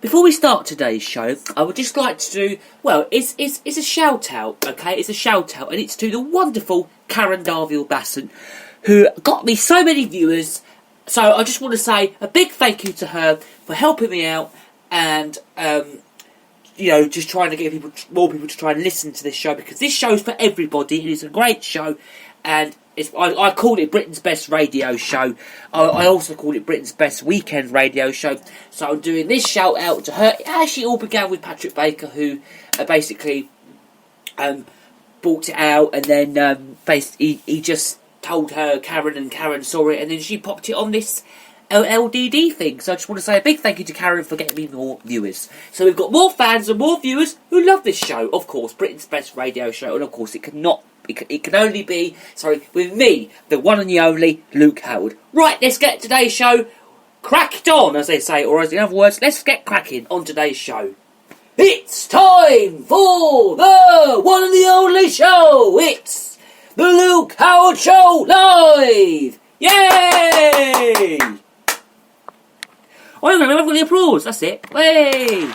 Before we start today's show, I would just like to do, well, it's a shout out, okay? It's a shout out, and it's to the wonderful Karen Darvill-Bassant, who got me so many viewers. So I just want to say a big thank you to her for helping me out and, just trying to get more people to try and listen to this show, because this show's for everybody. It is a great show, and I call it Britain's Best Radio Show. I also call it Britain's Best Weekend Radio Show. So I'm doing this shout out to her. It actually all began with Patrick Baker, who basically bought it out, and then he just told her, Karen, and Karen saw it, and then she popped it on this LDD thing. So I just want to say a big thank you to Karen for getting me more viewers. So we've got more fans and more viewers who love this show. Of course, Britain's Best Radio Show, and of course it can only be, with me, the one and the only Luke Howard. Right, let's get today's show cracked on, as they say, or as in other words, let's get cracking on today's show. It's time for the one and the only show. It's the Luke Howard Show Live. Yay! Oh, hang on, I've got the applause. That's it. Way!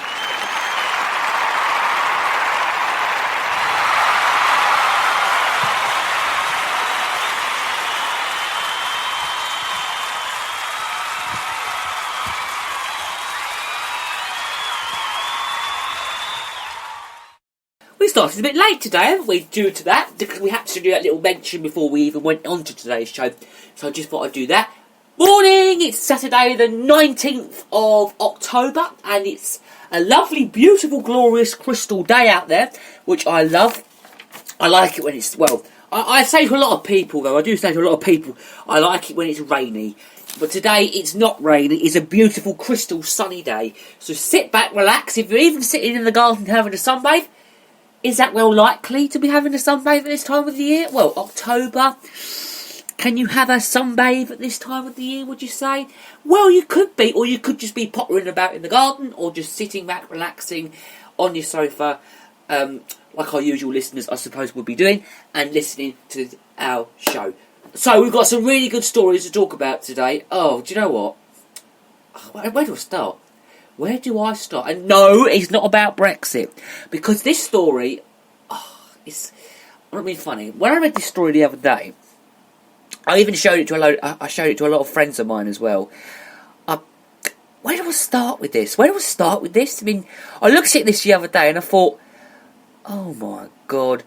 We started a bit late today, haven't we, due to that, because we had to do that little mention before we even went on to today's show, so I just thought I'd do that. Morning! It's Saturday the 19th of October, and it's a lovely, beautiful, glorious crystal day out there, which I love. I like it when it's, well, I say to a lot of people, though, I do say to a lot of people, I like it when it's rainy. But today, it's not rainy. It's a beautiful, crystal, sunny day. So sit back, relax. If you're even sitting in the garden having a sunbathe, is that well likely to be having a sunbathe at this time of the year? Well, October. Can you have a sunbathe at this time of the year, would you say? Well, you could be, or you could just be pottering about in the garden, or just sitting back, relaxing on your sofa, like our usual listeners, I suppose, would be doing, and listening to our show. So, we've got some really good stories to talk about today. Oh, do you know what? Where do I start? Where do I start? And no, it's not about Brexit. Because this story, it's not being funny. When I read this story the other day, I even showed it to a lot of friends of mine as well. Where do I start with this? I mean, I looked at this the other day and I thought, oh my God.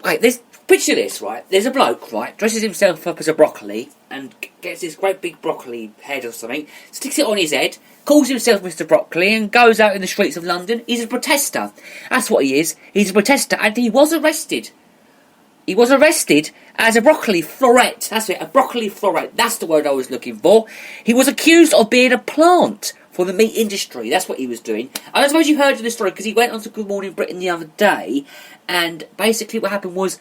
Wait, picture this, right? There's a bloke, right, dresses himself up as a broccoli and gets this great big broccoli head or something, sticks it on his head, calls himself Mr. Broccoli, and goes out in the streets of London. He's a protester. That's what he is. He's a protester, and he was arrested. He was arrested as a broccoli floret. That's it, a broccoli floret. That's the word I was looking for. He was accused of being a plant for the meat industry. That's what he was doing. And I suppose you heard of this story because he went on to Good Morning Britain the other day, and basically what happened was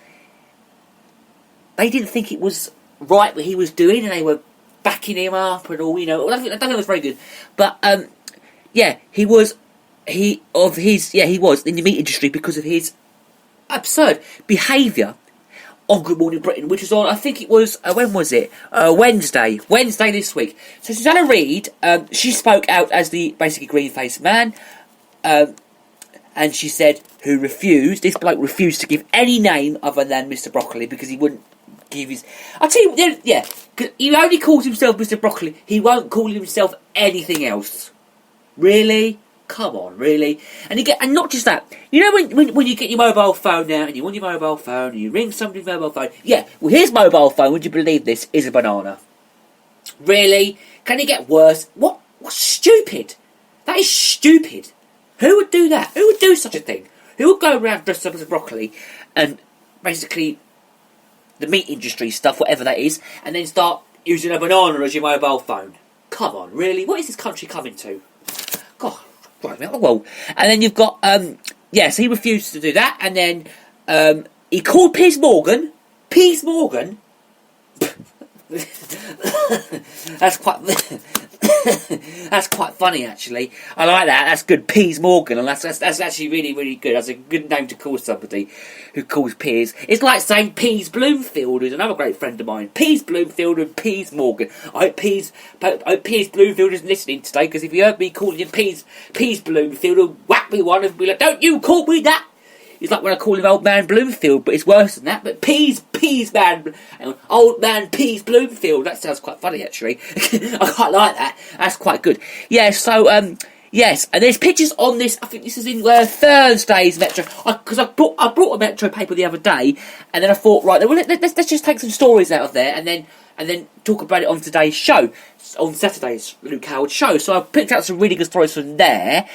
they didn't think it was right what he was doing, and they were backing him up and all, you know. I don't think it was very good. But, he was in the meat industry because of his absurd behaviour on Good Morning Britain, which was on, I think it was, when was it? Wednesday this week. So Susanna Reid, she spoke out as the basically green-faced man, and she said, this bloke refused to give any name other than Mr. Broccoli because he wouldn't give his... I'll tell you, yeah, because he only calls himself Mr. Broccoli, he won't call himself anything else. Really? Come on, really? And not just that. You know when you get your mobile phone now, and you want your mobile phone, and you ring somebody's mobile phone, yeah, well, his mobile phone, would you believe this, is a banana. Really? Can it get worse? What's stupid? That is stupid. Who would do that? Who would do such a thing? Who would go around dressed up as a broccoli, and basically the meat industry stuff, whatever that is, and then start using a banana as your mobile phone? Come on, really? What is this country coming to? God, right, well, and then you've got, so he refused to do that, and then he called Piers Morgan, that's quite, That's quite funny, actually. I like that. That's good. Piers Morgan, and that's actually really, really good. That's a good name to call somebody who calls Piers. It's like saying Piers Bloomfield, who's another great friend of mine. Piers Bloomfield and Piers Morgan. I hope Piers Bloomfield isn't listening today, because if you heard me calling him Piers Bloomfield, he'll whack me one and be like, "Don't you call me that!" It's like when I call him Old Man Bloomfield, but it's worse than that. But Peas Man, Old Man Peas Bloomfield. That sounds quite funny, actually. I quite like that. That's quite good. Yeah. So yes, and there's pictures on this. I think this is in Thursday's Metro, because I brought a Metro paper the other day, and then I thought, right, well, let's just take some stories out of there, and then talk about it on today's show, on Saturday's Luke Howard show. So I picked out some really good stories from there.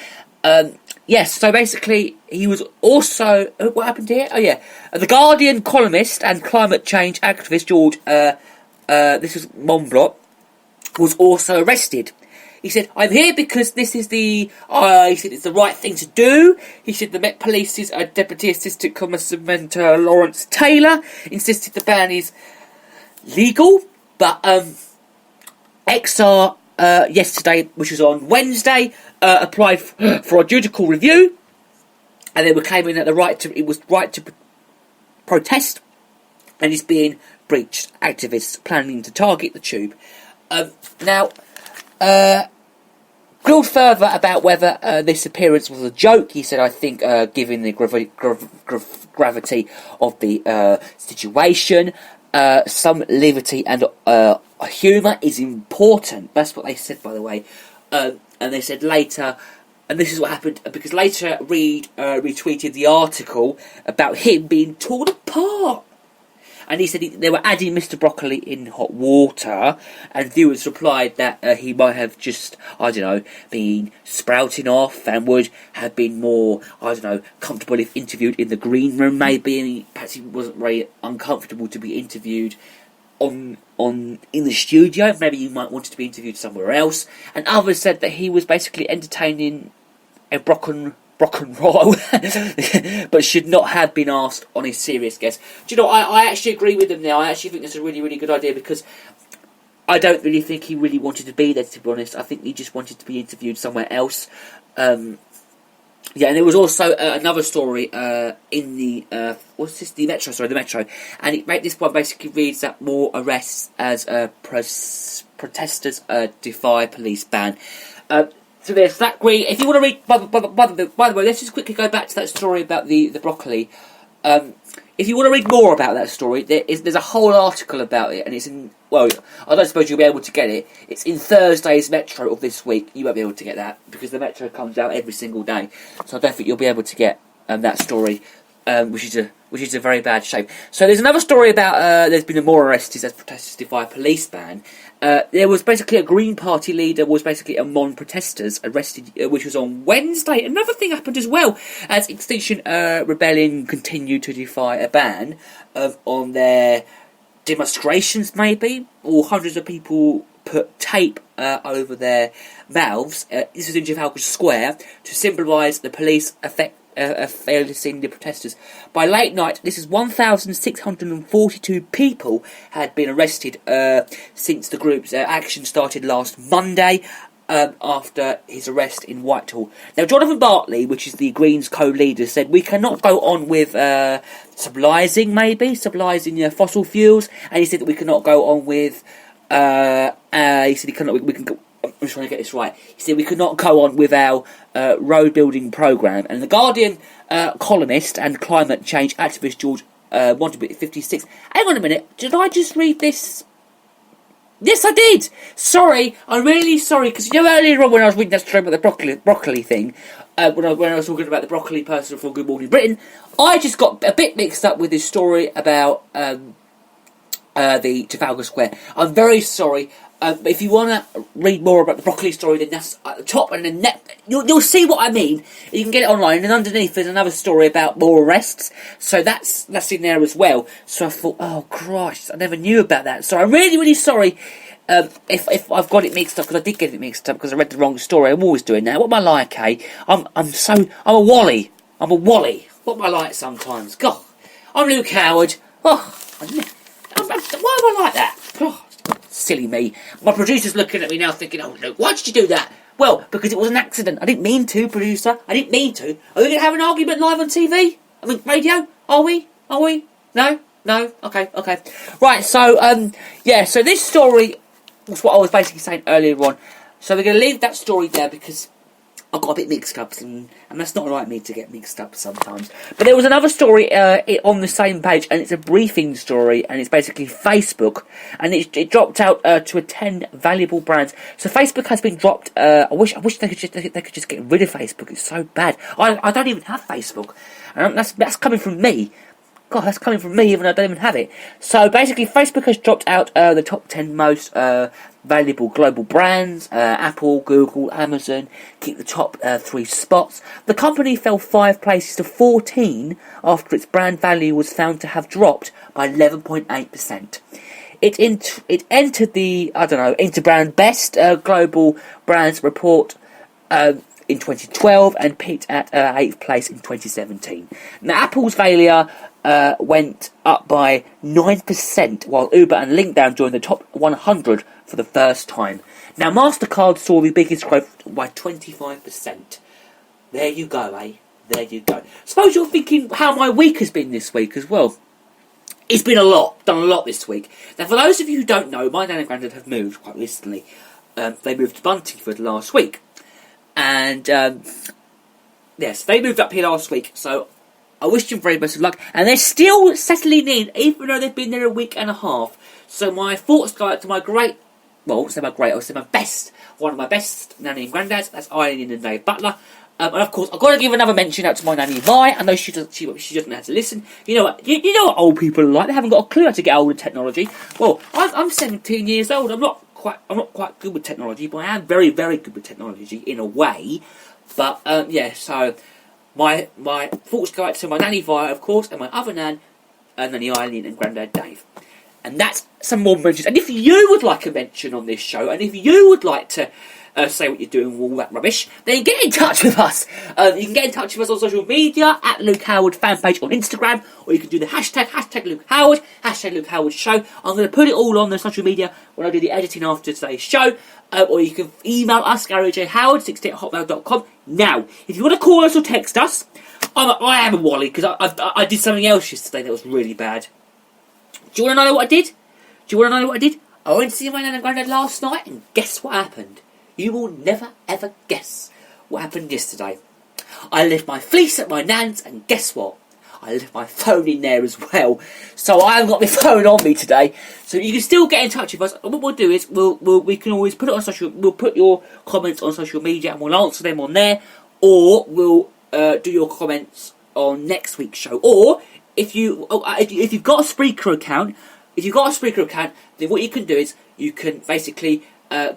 Yes, so basically, he was also... what happened here? Oh, yeah. The Guardian columnist and climate change activist George, this was Monblot, was also arrested. He said, "I'm here because this is he said it's the right thing to do." He said the Met Police's Deputy Assistant Commissioner Lawrence Taylor insisted the ban is legal, but XR yesterday, which was on Wednesday, applied for a judicial review, and they were claiming that it was right to protest, and is being breached. Activists planning to target the tube. Now, grilled further about whether this appearance was a joke, he said, "I think, given the gravity of the situation, some levity and humour is important." That's what they said, by the way. And they said later, and this is what happened, because later Reid retweeted the article about him being torn apart. And he said they were adding Mr. Broccoli in hot water, and viewers replied that he might have just, I don't know, been sprouting off and would have been more, I don't know, comfortable if interviewed in the green room, maybe, and perhaps he wasn't very uncomfortable to be interviewed in the studio. Maybe you might want to be interviewed somewhere else. And others said that he was basically entertaining a Brock and roll, but should not have been asked on a serious guest. Do you know, I actually agree with them now. I actually think that's a really, really good idea, because I don't really think he really wanted to be there, to be honest. I think he just wanted to be interviewed somewhere else. Yeah, and there was also another story in the what's this? The Metro, and this one basically reads that more arrests as protesters defy police ban. So there's that. Great. If you want to read, by the way, let's just quickly go back to that story about the broccoli. If you want to read more about that story, there's a whole article about it, and it's in. Well, I don't suppose you'll be able to get it. It's in Thursday's Metro of this week. You won't be able to get that because the Metro comes out every single day. So I don't think you'll be able to get that story, which is a very bad shame. So there's another story about there's been more arrests as protesters defy police ban. There was basically a Green Party leader was basically among protesters arrested, which was on Wednesday. Another thing happened as well, as Extinction Rebellion continued to defy a ban on their demonstrations, maybe, or hundreds of people put tape over their mouths. This was in Trafalgar Square to symbolise the police facing the protesters. By late night, this is 1,642 people had been arrested since the group's action started last Monday, after his arrest in Whitehall. Now, Jonathan Bartley, which is the Greens co-leader, said we cannot go on with sublising fossil fuels, and he said that we cannot go on with. He said he cannot. We can. I'm just trying to get this right. He said we could not go on with our road building programme. And the Guardian columnist and climate change activist George Montefiore, 56. Hang on a minute. Did I just read this? Yes, I did. Sorry, I'm really sorry, because you know earlier on when I was reading that story about the broccoli thing, when I was talking about the broccoli person from Good Morning Britain, I just got a bit mixed up with this story about the Trafalgar Square. I'm very sorry. But if you want to read more about the broccoli story, then that's at the top, and then you'll see what I mean. You can get it online, and underneath there's another story about more arrests, so that's in there as well. So I thought, oh Christ, I never knew about that. So I'm really, really sorry if I've got it mixed up, because I did get it mixed up because I read the wrong story. I'm always doing that. What am I like, eh? I'm a wally. I'm a wally. What am I like sometimes? God, I'm Luke Howard. Oh, why am I like that? God. Silly me. My producer's looking at me now thinking, oh, Luke, why did you do that? Well, because it was an accident. I didn't mean to, producer. I didn't mean to. Are we going to have an argument live on TV? I mean, radio? Are we? Are we? No? No? Okay, okay. Right, so, yeah, so this story was what I was basically saying earlier on. So we're going to leave that story there because I got a bit mixed up, and that's not like me to get mixed up sometimes. But there was another story on the same page, and it's a briefing story, and it's basically Facebook, and it dropped out to 10 valuable brands. So Facebook has been dropped. I wish they could just get rid of Facebook. It's so bad. I don't even have Facebook, and that's coming from me. God, that's coming from me, even though I don't even have it. So basically, Facebook has dropped out the top 10 most valuable global brands. Apple, Google, Amazon keep the top 3 spots. The company fell 5 places to 14 after its brand value was found to have dropped by 11.8%. It entered the Interbrand Best Global Brands report in 2012 and peaked at 8th place in 2017. Now, Apple's failure went up by 9%, while Uber and LinkedIn joined the top 100 for the first time. Now, MasterCard saw the biggest growth by 25%. There you go, eh? There you go. Suppose you're thinking how my week has been this week as well. It's been a lot, done a lot this week. Now, for those of you who don't know, my nan and granddad have moved quite recently. They moved to Buntingford last week. And, yes, they moved up here last week, so I wish them very best of luck. And they're still settling in, even though they've been there a week and a half. So my thoughts go out to my great, well, I won't say my great, I would say my best, one of my best nanny and granddads. That's Eileen and Dave Butler. And of course, I've got to give another mention out to my nanny Vi. I know she doesn't have to listen. You know what? You know what old people are like. They haven't got a clue how to get old with technology. Well, I'm 17 years old. I'm not quite good with technology, but I am very, very good with technology in a way. But yeah, so my thoughts go out to my nanny Vi, of course, and my other nan, Nanny Eileen and Grandad Dave. And that's some more mentions. And if you would like a mention on this show, and if you would like to say what you're doing with all that rubbish, then get in touch with us. You can get in touch with us on social media at Luke Howard fanpage on Instagram, or you can do the hashtag Luke Howard, hashtag Luke Howard show. I'm going to put it all on the social media when I do the editing after today's show. Or you can email us, GaryJHoward68@hotmail.com. Now, if you want to call us or text us, I am a wally because I did something else yesterday that was really bad. Do you want to know what I did? I went to see my nan and granddad last night, and guess what happened? You will never ever guess what happened yesterday. I left my fleece at my nan's, and guess what? I left my phone in there as well. So I haven't got my phone on me today. So you can still get in touch with us. And what we'll do is we can always put it on social. We'll put your comments on social media, and we'll answer them on there, or we'll do your comments on next week's show. Or if you've got a Spreaker account, then what you can do is you can basically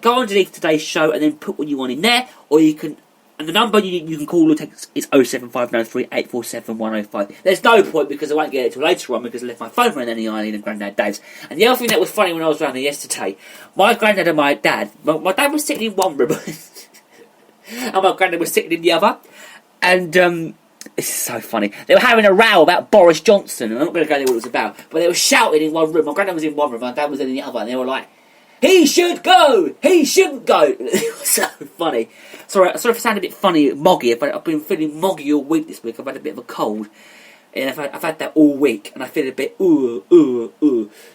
go underneath today's show and then put what you want in there, or you can, and the number you can call or text is 07593 847 105. There's no point because I won't get it till later on because I left my phone around Nanny Eileen and Grandad Dave's. And the other thing that was funny when I was around there yesterday, my granddad and my dad was sitting in one room and my granddad was sitting in the other, and this is so funny. They were having a row about Boris Johnson, and I'm not going to go into what it was about, but they were shouting in one room. My granddad was in one room, my dad was in the other, and they were like, "He should go! He shouldn't go!" It was so funny. Sorry if I sound a bit funny, moggy, but I've been feeling moggy all week this week. I've had a bit of a cold, and I've had that all week, and I feel a bit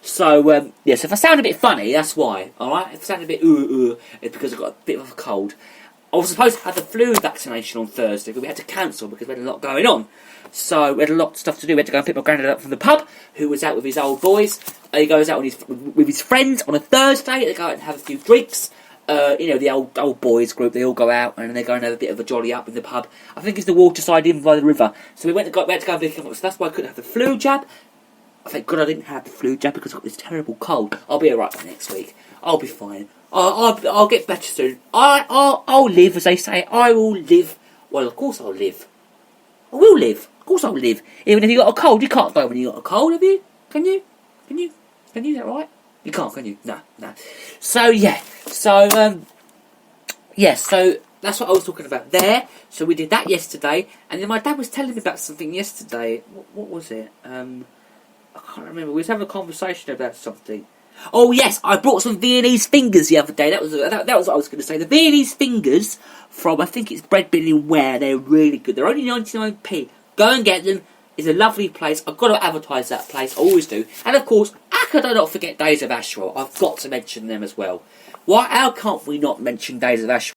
So, yeah, so if I sound a bit funny, that's why, alright? If I sound a bit it's because I've got a bit of a cold. I was supposed to have the flu vaccination on Thursday, but we had to cancel because we had a lot going on. So we had a lot of stuff to do. We had to go and pick my granddad up from the pub, who was out with his old boys. He goes out with his friends on a Thursday. They go out and have a few drinks. The old boys group, they all go out and they go and have a bit of a jolly up in the pub. I think it's the Waterside Inn by the river. So we had to go and pick him up. So that's why I couldn't have the flu jab. Thank God I didn't have the flu jab because I've got this terrible cold. I'll be alright by next week. I'll be fine. I'll get better soon. I'll live, as they say. I will live. Well, of course I'll live. I will live. Of course I'll live. Even if you got a cold, you can't go when you got a cold, have you? Can you? Is that right? You can't, can you? No. So yeah. So so that's what I was talking about there. So we did that yesterday, and then my dad was telling me about something yesterday. What was it? I can't remember. We was having a conversation about something. Oh yes, I brought some Viennese fingers the other day. That was what I was going to say. The Viennese fingers from, I think it's Bread Bin in Ware. They're really good. They're only 99p. Go and get them. It's a lovely place. I've got to advertise that place. I always do. And of course, how could I not forget Days of Ashwell? I've got to mention them as well. How can't we not mention Days of Ashwell?